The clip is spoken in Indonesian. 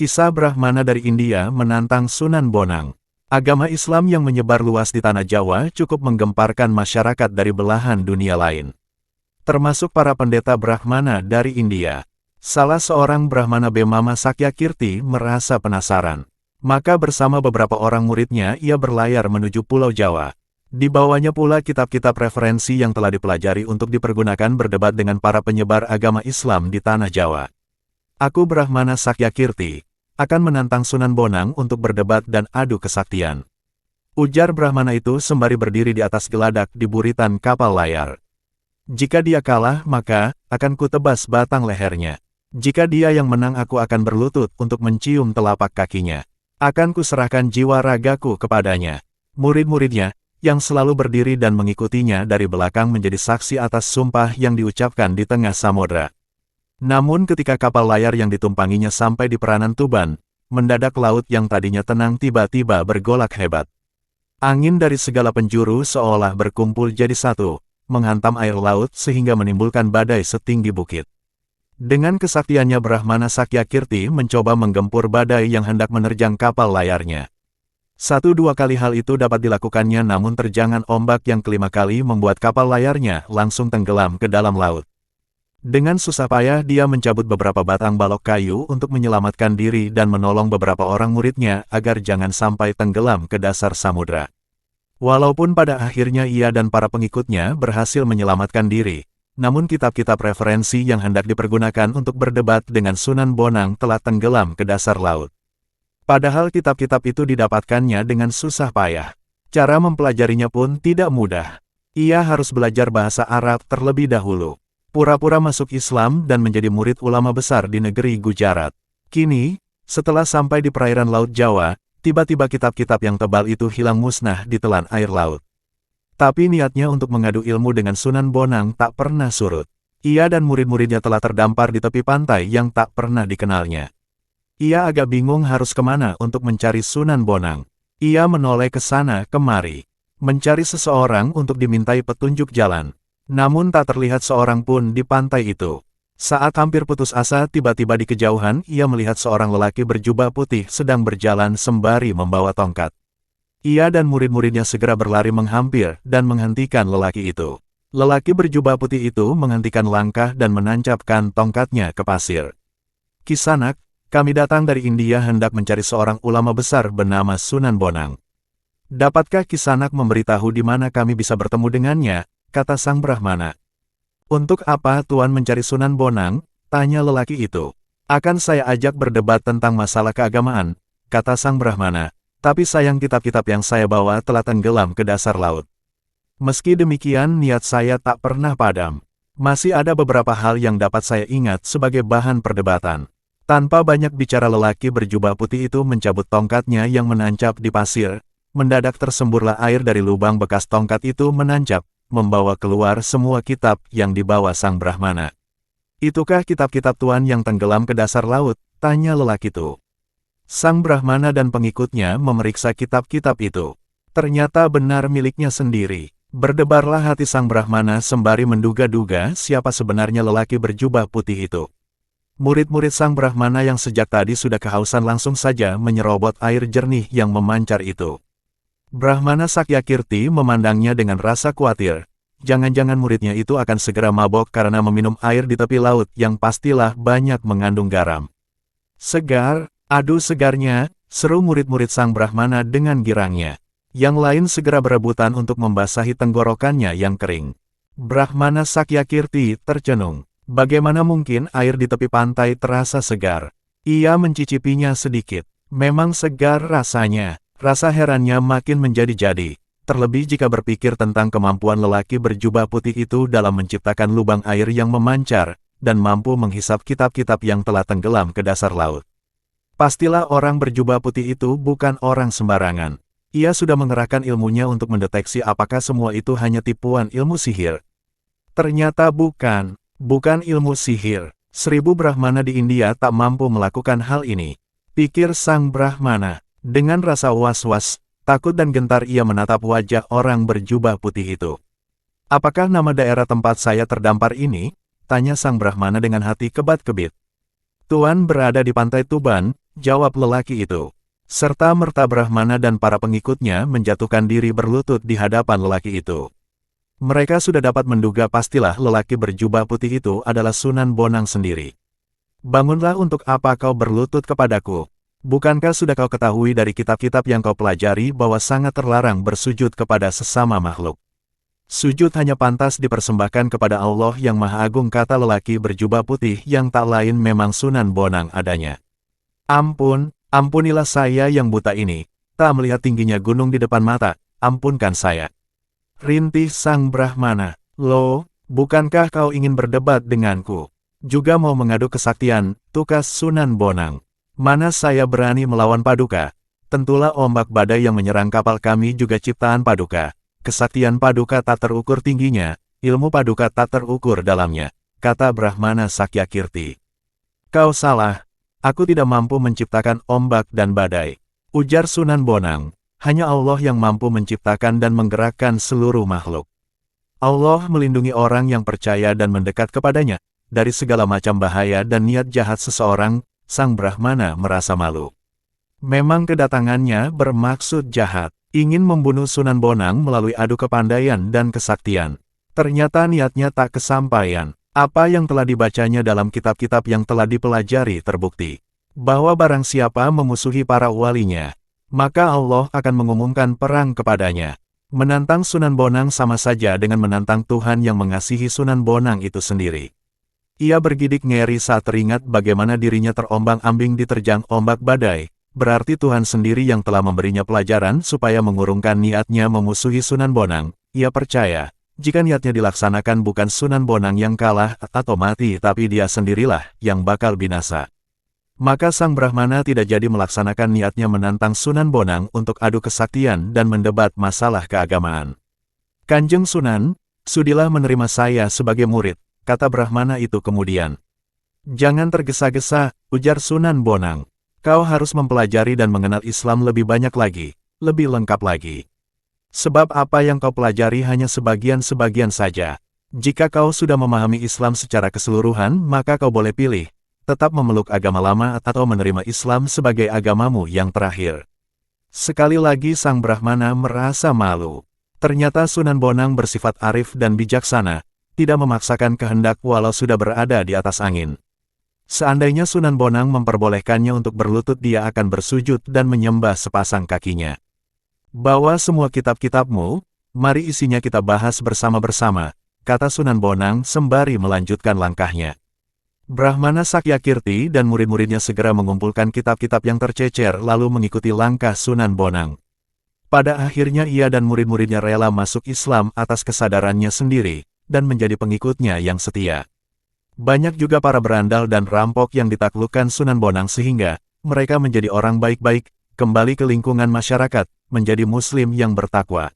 Kisah Brahmana dari India menantang Sunan Bonang. Agama Islam yang menyebar luas di tanah Jawa cukup menggemparkan masyarakat dari belahan dunia lain. Termasuk para pendeta Brahmana dari India. Salah seorang Brahmana bernama Sakyakirti merasa penasaran. Maka bersama beberapa orang muridnya ia berlayar menuju Pulau Jawa. Dibawanya pula kitab-kitab referensi yang telah dipelajari untuk dipergunakan berdebat dengan para penyebar agama Islam di tanah Jawa. Aku Brahmana Sakyakirti akan menantang Sunan Bonang untuk berdebat dan adu kesaktian. Ujar Brahmana itu sembari berdiri di atas geladak di buritan kapal layar. Jika dia kalah, maka akan kutebas batang lehernya. Jika dia yang menang, aku akan berlutut untuk mencium telapak kakinya. Akan kuserahkan jiwa ragaku kepadanya. Murid-muridnya, yang selalu berdiri dan mengikutinya dari belakang menjadi saksi atas sumpah yang diucapkan di tengah samudra. Namun ketika kapal layar yang ditumpanginya sampai di peranan Tuban, mendadak laut yang tadinya tenang tiba-tiba bergolak hebat. Angin dari segala penjuru seolah berkumpul jadi satu, menghantam air laut sehingga menimbulkan badai setinggi bukit. Dengan kesaktiannya Brahmana Sakyakirti mencoba menggempur badai yang hendak menerjang kapal layarnya. 1-2 kali hal itu dapat dilakukannya, namun terjangan ombak yang kelima kali membuat kapal layarnya langsung tenggelam ke dalam laut. Dengan susah payah dia mencabut beberapa batang balok kayu untuk menyelamatkan diri dan menolong beberapa orang muridnya agar jangan sampai tenggelam ke dasar samudra. Walaupun pada akhirnya ia dan para pengikutnya berhasil menyelamatkan diri, namun kitab-kitab referensi yang hendak dipergunakan untuk berdebat dengan Sunan Bonang telah tenggelam ke dasar laut. Padahal kitab-kitab itu didapatkannya dengan susah payah. Cara mempelajarinya pun tidak mudah. Ia harus belajar bahasa Arab terlebih dahulu. Pura-pura masuk Islam dan menjadi murid ulama besar di negeri Gujarat. Kini, setelah sampai di perairan Laut Jawa, tiba-tiba kitab-kitab yang tebal itu hilang musnah di telan air laut. Tapi niatnya untuk mengadu ilmu dengan Sunan Bonang tak pernah surut. Ia dan murid-muridnya telah terdampar di tepi pantai yang tak pernah dikenalnya. Ia agak bingung harus kemana untuk mencari Sunan Bonang. Ia menoleh ke sana kemari, mencari seseorang untuk dimintai petunjuk jalan. Namun tak terlihat seorang pun di pantai itu. Saat hampir putus asa, tiba-tiba di kejauhan ia melihat seorang lelaki berjubah putih sedang berjalan sembari membawa tongkat. Ia dan murid-muridnya segera berlari menghampir dan menghentikan lelaki itu. Lelaki berjubah putih itu menghentikan langkah dan menancapkan tongkatnya ke pasir. Kisanak, kami datang dari India hendak mencari seorang ulama besar bernama Sunan Bonang. Dapatkah Kisanak memberitahu di mana kami bisa bertemu dengannya? Kata sang Brahmana. Untuk apa Tuan mencari Sunan Bonang? Tanya lelaki itu. Akan saya ajak berdebat tentang masalah keagamaan, kata sang Brahmana. Tapi sayang kitab-kitab yang saya bawa telah tenggelam ke dasar laut. Meski demikian niat saya tak pernah padam. Masih ada beberapa hal yang dapat saya ingat sebagai bahan perdebatan. Tanpa banyak bicara lelaki berjubah putih itu mencabut tongkatnya yang menancap di pasir. Mendadak tersemburlah air dari lubang bekas tongkat itu menancap, membawa keluar semua kitab yang dibawa sang Brahmana. Itukah kitab-kitab Tuan yang tenggelam ke dasar laut? Tanya lelaki itu. Sang Brahmana dan pengikutnya memeriksa kitab-kitab itu. Ternyata benar miliknya sendiri. Berdebarlah hati sang Brahmana sembari menduga-duga siapa sebenarnya lelaki berjubah putih itu. Murid-murid sang Brahmana yang sejak tadi sudah kehausan langsung saja menyerobot air jernih yang memancar itu. Brahmana Sakyakirti memandangnya dengan rasa khawatir. Jangan-jangan muridnya itu akan segera mabok karena meminum air di tepi laut yang pastilah banyak mengandung garam. Segar, aduh segarnya, seru murid-murid sang Brahmana dengan girangnya. Yang lain segera berebutan untuk membasahi tenggorokannya yang kering. Brahmana Sakyakirti tercenung. Bagaimana mungkin air di tepi pantai terasa segar? Ia mencicipinya sedikit. Memang segar rasanya. Rasa herannya makin menjadi-jadi, terlebih jika berpikir tentang kemampuan lelaki berjubah putih itu dalam menciptakan lubang air yang memancar, dan mampu menghisap kitab-kitab yang telah tenggelam ke dasar laut. Pastilah orang berjubah putih itu bukan orang sembarangan. Ia sudah mengerahkan ilmunya untuk mendeteksi apakah semua itu hanya tipuan ilmu sihir. Ternyata bukan ilmu sihir. 1000 Brahmana di India tak mampu melakukan hal ini. Pikir sang Brahmana. Dengan rasa was-was, takut dan gentar ia menatap wajah orang berjubah putih itu. Apakah nama daerah tempat saya terdampar ini? Tanya sang Brahmana dengan hati kebat-kebit. Tuan berada di pantai Tuban, jawab lelaki itu. Serta-merta Brahmana dan para pengikutnya menjatuhkan diri berlutut di hadapan lelaki itu. Mereka sudah dapat menduga pastilah lelaki berjubah putih itu adalah Sunan Bonang sendiri. Bangunlah, untuk apa kau berlutut kepadaku? Bukankah sudah kau ketahui dari kitab-kitab yang kau pelajari bahwa sangat terlarang bersujud kepada sesama makhluk? Sujud hanya pantas dipersembahkan kepada Allah yang Maha Agung, kata lelaki berjubah putih yang tak lain memang Sunan Bonang adanya. Ampunilah saya yang buta ini, tak melihat tingginya gunung di depan mata, ampunkan saya. Rintih sang Brahmana, loh, bukankah kau ingin berdebat denganku? Juga mau mengadu kesaktian, tukas Sunan Bonang. Mana saya berani melawan Paduka? Tentulah ombak badai yang menyerang kapal kami juga ciptaan Paduka. Kesaktian Paduka tak terukur tingginya, ilmu Paduka tak terukur dalamnya, kata Brahmana Sakyakirti. Kau salah, aku tidak mampu menciptakan ombak dan badai, ujar Sunan Bonang. Hanya Allah yang mampu menciptakan dan menggerakkan seluruh makhluk. Allah melindungi orang yang percaya dan mendekat kepadanya dari segala macam bahaya dan niat jahat seseorang. Sang Brahmana merasa malu. Memang kedatangannya bermaksud jahat, ingin membunuh Sunan Bonang melalui adu kepandaian dan kesaktian. Ternyata niatnya tak kesampaian. Apa yang telah dibacanya dalam kitab-kitab yang telah dipelajari terbukti bahwa barang siapa memusuhi para walinya, maka Allah akan mengumumkan perang kepadanya. Menantang Sunan Bonang sama saja dengan menantang Tuhan yang mengasihi Sunan Bonang itu sendiri. Ia bergidik ngeri saat teringat bagaimana dirinya terombang-ambing diterjang ombak badai. Berarti Tuhan sendiri yang telah memberinya pelajaran supaya mengurungkan niatnya memusuhi Sunan Bonang. Ia percaya, jika niatnya dilaksanakan bukan Sunan Bonang yang kalah atau mati, tapi dia sendirilah yang bakal binasa. Maka sang Brahmana tidak jadi melaksanakan niatnya menantang Sunan Bonang untuk adu kesaktian dan mendebat masalah keagamaan. Kanjeng Sunan, sudilah menerima saya sebagai murid, kata Brahmana itu kemudian. Jangan tergesa-gesa, ujar Sunan Bonang. Kau harus mempelajari dan mengenal Islam lebih banyak lagi, lebih lengkap lagi. Sebab apa yang kau pelajari hanya sebagian-sebagian saja. Jika kau sudah memahami Islam secara keseluruhan, maka kau boleh pilih tetap memeluk agama lama atau menerima Islam sebagai agamamu yang terakhir. Sekali lagi sang Brahmana merasa malu. Ternyata Sunan Bonang bersifat arif dan bijaksana, tidak memaksakan kehendak walau sudah berada di atas angin. Seandainya Sunan Bonang memperbolehkannya untuk berlutut, dia akan bersujud dan menyembah sepasang kakinya. Bawa semua kitab-kitabmu, mari isinya kita bahas bersama-bersama, kata Sunan Bonang sembari melanjutkan langkahnya. Brahmana Sakyakirti dan murid-muridnya segera mengumpulkan kitab-kitab yang tercecer lalu mengikuti langkah Sunan Bonang. Pada akhirnya ia dan murid-muridnya rela masuk Islam atas kesadarannya sendiri, dan menjadi pengikutnya yang setia. Banyak juga para berandal dan rampok yang ditaklukkan Sunan Bonang sehingga mereka menjadi orang baik-baik, kembali ke lingkungan masyarakat, menjadi muslim yang bertakwa.